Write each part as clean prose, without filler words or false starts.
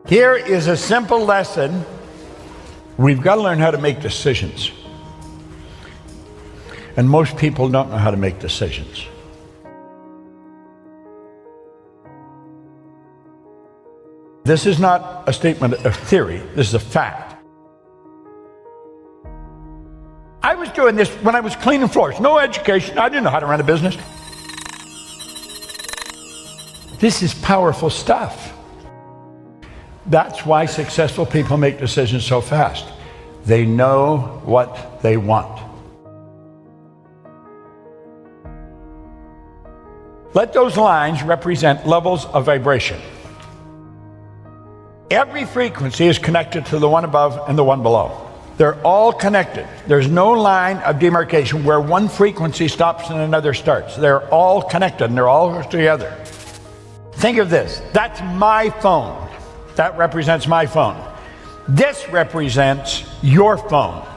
Here is a simple lesson. We've got to learn how to make decisions. And most people don't know how to make decisions. This is not a statement of theory. This is a fact. I was doing this when I was cleaning floors. No education. I didn't know how to run a business. This is powerful stuff. That's why successful people make decisions so fast. They know what they want. Let those lines represent levels of vibration. Every frequency is connected to the one above and the one below. They're all connected. There's no line of demarcation where one frequency stops and another starts. They're all connected and they're all together. Think of this. That's my phone. That represents my phone. This represents your phone.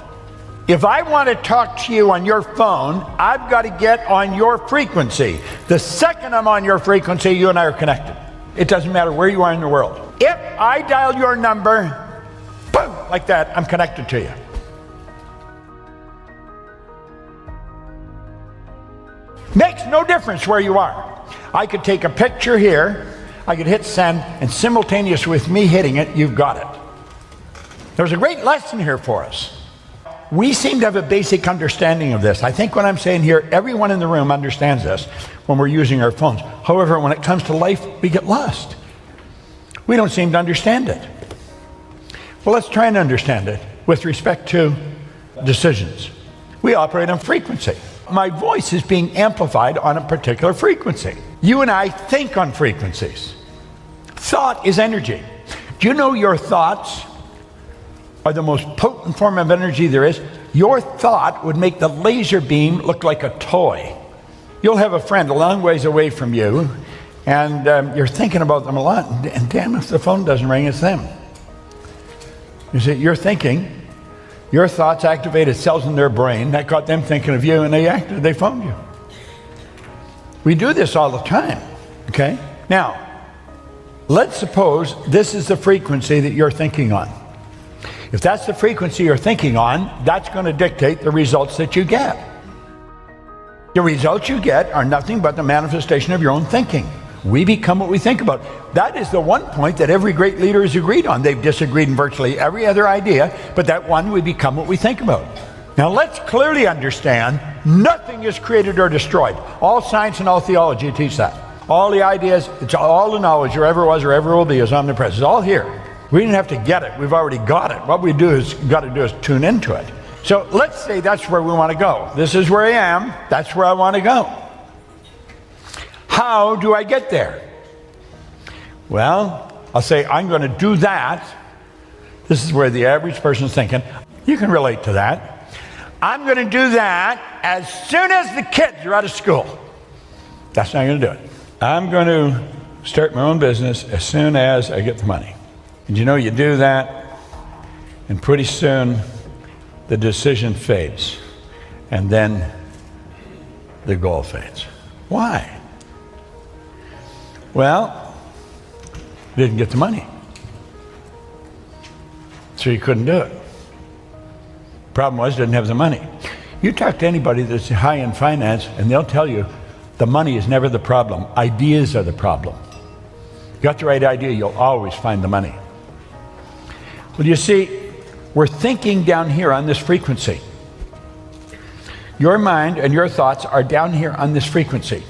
If I want to talk to you on your phone, I've got to get on your frequency. The second I'm on your frequency, you and I are connected. It doesn't matter where you are in the world. If I dial your number, boom, like that, I'm connected to you. Makes no difference where you are. I could take a picture here, I could hit send, and simultaneous with me hitting it, you've got it. There's a great lesson here for us. We seem to have a basic understanding of this. I think what I'm saying here, everyone in the room understands this when we're using our phones. However, when it comes to life, we get lost. We don't seem to understand it. Well, let's try and understand it with respect to decisions. We operate on frequency. My voice is being amplified on a particular frequency. You and I think on frequencies. Thought is energy. Do you know your thoughts are the most potent form of energy there is? Your thought would make the laser beam look like a toy. You'll have a friend a long ways away from you, and you're thinking about them a lot, and damn if the phone doesn't ring, it's them. You see, you're thinking, your thoughts activated cells in their brain, that got them thinking of you, and they phoned you. We do this all the time, okay? Now, let's suppose this is the frequency that you're thinking on. If that's the frequency you're thinking on, that's going to dictate the results that you get. The results you get are nothing but the manifestation of your own thinking. We become what we think about. That is the one point that every great leader has agreed on. They've disagreed in virtually every other idea, but that one, we become what we think about. Now let's clearly understand, nothing is created or destroyed. All science and all theology teach that. All the ideas, it's all the knowledge there ever was or ever will be is omnipresent. It's all here. We didn't have to get it. We've already got it. What we got to do is tune into it. So let's say that's where we want to go. This is where I am. That's where I want to go. How do I get there? Well, I'll say I'm going to do that. This is where the average person is thinking. You can relate to that. I'm going to do that as soon as the kids are out of school. That's not going to do it. I'm going to start my own business as soon as I get the money. And you know, you do that, and pretty soon the decision fades, and then the goal fades. Why? Well, you didn't get the money, so you couldn't do it. Problem was, you didn't have the money. You talk to anybody that's high in finance, and they'll tell you the money is never the problem. Ideas are the problem. You got the right idea, you'll always find the money. Well, you see, we're thinking down here on this frequency. Your mind and your thoughts are down here on this frequency.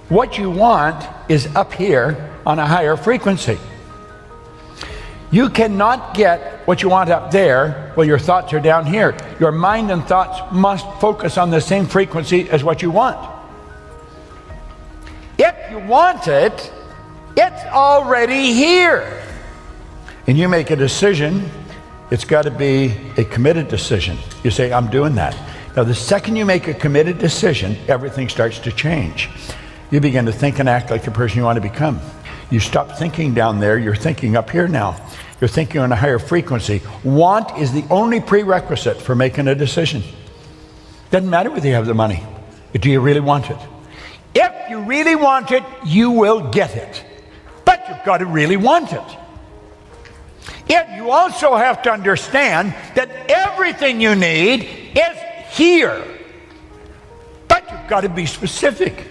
What you want is up here on a higher frequency. You cannot get what you want up there while your thoughts are down here. Your mind and thoughts must focus on the same frequency as what you want. If you want it, it's already here. And you make a decision, it's got to be a committed decision. You say, I'm doing that. Now, the second you make a committed decision, everything starts to change. You begin to think and act like the person you want to become. You stop thinking down there, you're thinking up here now. You're thinking on a higher frequency. Want is the only prerequisite for making a decision. Doesn't matter whether you have the money. Do you really want it? If you really want it, you will get it. But you've got to really want it. Yet you also have to understand that everything you need is here. But you've got to be specific.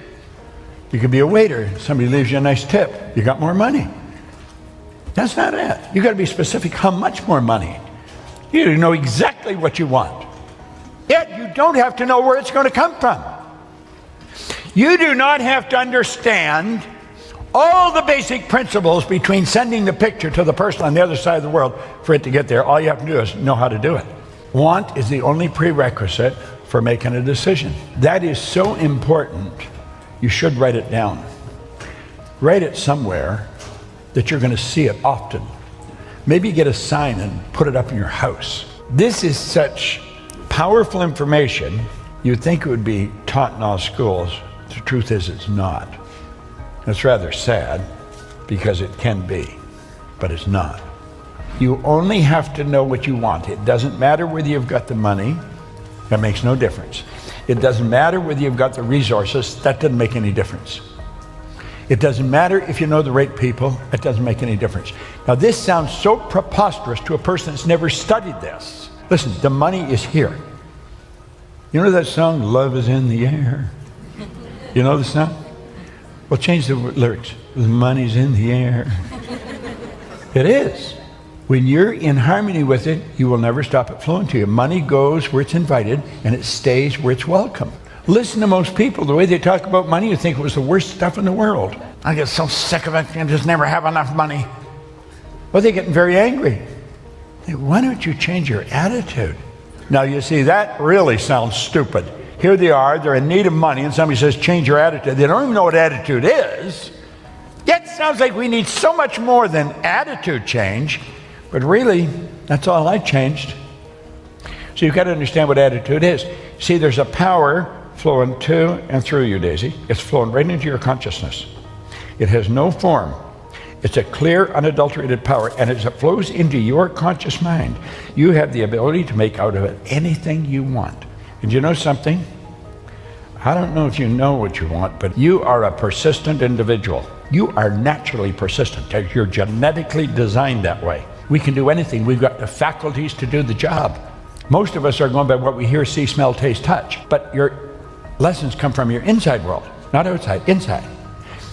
You could be a waiter. Somebody leaves you a nice tip. You got more money. That's not it. You've got to be specific how much more money. You know exactly what you want. Yet you don't have to know where it's going to come from. You do not have to understand all the basic principles between sending the picture to the person on the other side of the world for it to get there. All you have to do is know how to do it. Want is the only prerequisite for making a decision. That is so important, you should write it down. Write it somewhere that you're going to see it often. Maybe get a sign and put it up in your house. This is such powerful information, you'd think it would be taught in all schools. The truth is it's not. It's rather sad because it can be, but it's not. You only have to know what you want. It doesn't matter whether you've got the money. That makes no difference. It doesn't matter whether you've got the resources. That doesn't make any difference. It doesn't matter if you know the right people. It doesn't make any difference. Now this sounds so preposterous to a person that's never studied this. Listen, the money is here. You know that song, Love is in the Air? You know the song? Well, change the lyrics. The money's in the air. It is. When you're in harmony with it, you will never stop it flowing to you. Money goes where it's invited, and it stays where it's welcome. Listen to most people. The way they talk about money, you think it was the worst stuff in the world. I get so sick of it. I just never have enough money. Well, they're getting very angry. Hey, why don't you change your attitude? Now, you see, that really sounds stupid. Here they are, they're in need of money, and somebody says, change your attitude. They don't even know what attitude is. Yet it sounds like we need so much more than attitude change, but really, that's all I changed. So you've got to understand what attitude is. See, there's a power flowing to and through you, Daisy. It's flowing right into your consciousness. It has no form. It's a clear, unadulterated power, and as it flows into your conscious mind, you have the ability to make out of it anything you want. And you know something? I don't know if you know what you want, but you are a persistent individual. You are naturally persistent. You're genetically designed that way. We can do anything. We've got the faculties to do the job. Most of us are going by what we hear, see, smell, taste, touch. But your lessons come from your inside world, not outside, inside.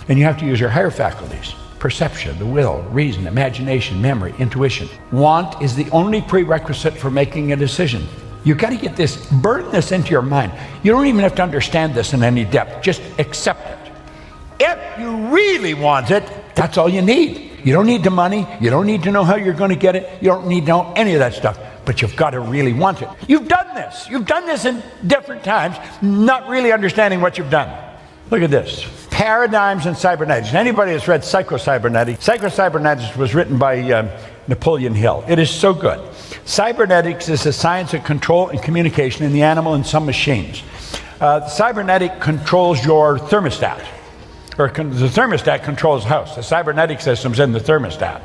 And you have to use your higher faculties. Perception, the will, reason, imagination, memory, intuition. Want is the only prerequisite for making a decision. You've got to get this, burn this into your mind. You don't even have to understand this in any depth. Just accept it. If you really want it, that's all you need. You don't need the money. You don't need to know how you're going to get it. You don't need to know any of that stuff. But you've got to really want it. You've done this. You've done this in different times, not really understanding what you've done. Look at this. Paradigms in cybernetics. Anybody that's read Psycho-Cybernetics was written by Napoleon Hill. It is so good. Cybernetics is the science of control and communication in the animal and some machines. Cybernetic controls your thermostat, or the thermostat controls the house. The cybernetic system's in the thermostat.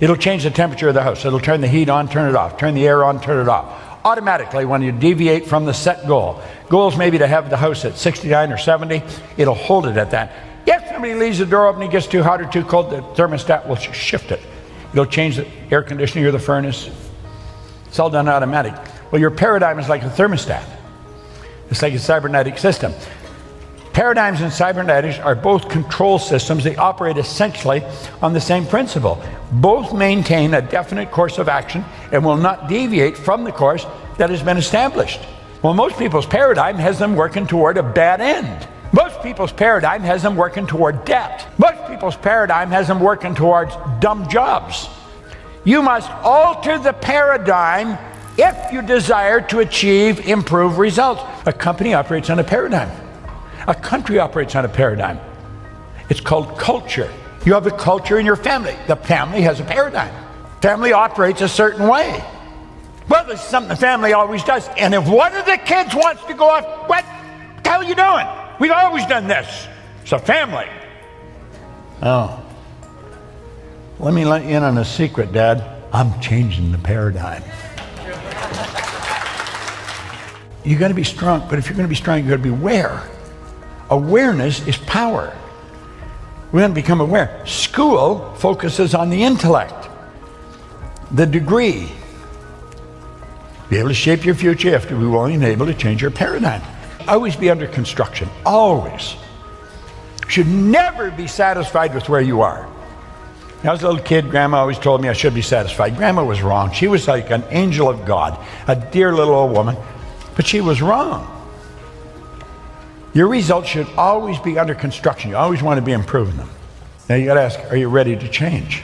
It'll change the temperature of the house. It'll turn the heat on, turn it off, turn the air on, turn it off. Automatically, when you deviate from the set goal. Goal's maybe to have the house at 69 or 70. It'll hold it at that. If somebody leaves the door open, it gets too hot or too cold, the thermostat will shift it. It'll change the air conditioning or the furnace. It's all done automatic. Well, your paradigm is like a thermostat. It's like a cybernetic system. Paradigms in cybernetics are both control systems. They operate essentially on the same principle. Both maintain a definite course of action and will not deviate from the course that has been established. Well, most people's paradigm has them working toward a bad end. Most people's paradigm has them working toward debt. Most people's paradigm has them working towards dumb jobs. You must alter the paradigm if you desire to achieve improved results. A company operates on a paradigm. A country operates on a paradigm. It's called culture. You have a culture in your family. The family has a paradigm. Family operates a certain way. Well, this is something the family always does. And if one of the kids wants to go off, what the hell are you doing? We've always done this. It's a family. Oh. Let me let you in on a secret, Dad. I'm changing the paradigm. You got to be strong, but if you're going to be strong, you got to be aware. Awareness is power. We want to become aware. School focuses on the intellect. The degree. Be able to shape your future. You have to be willing and able to change your paradigm. Always be under construction. Always. Should never be satisfied with where you are. When I was a little kid, Grandma always told me I should be satisfied. Grandma was wrong. She was like an angel of God, a dear little old woman, but she was wrong. Your results should always be under construction. You always want to be improving them. Now you got to ask, are you ready to change?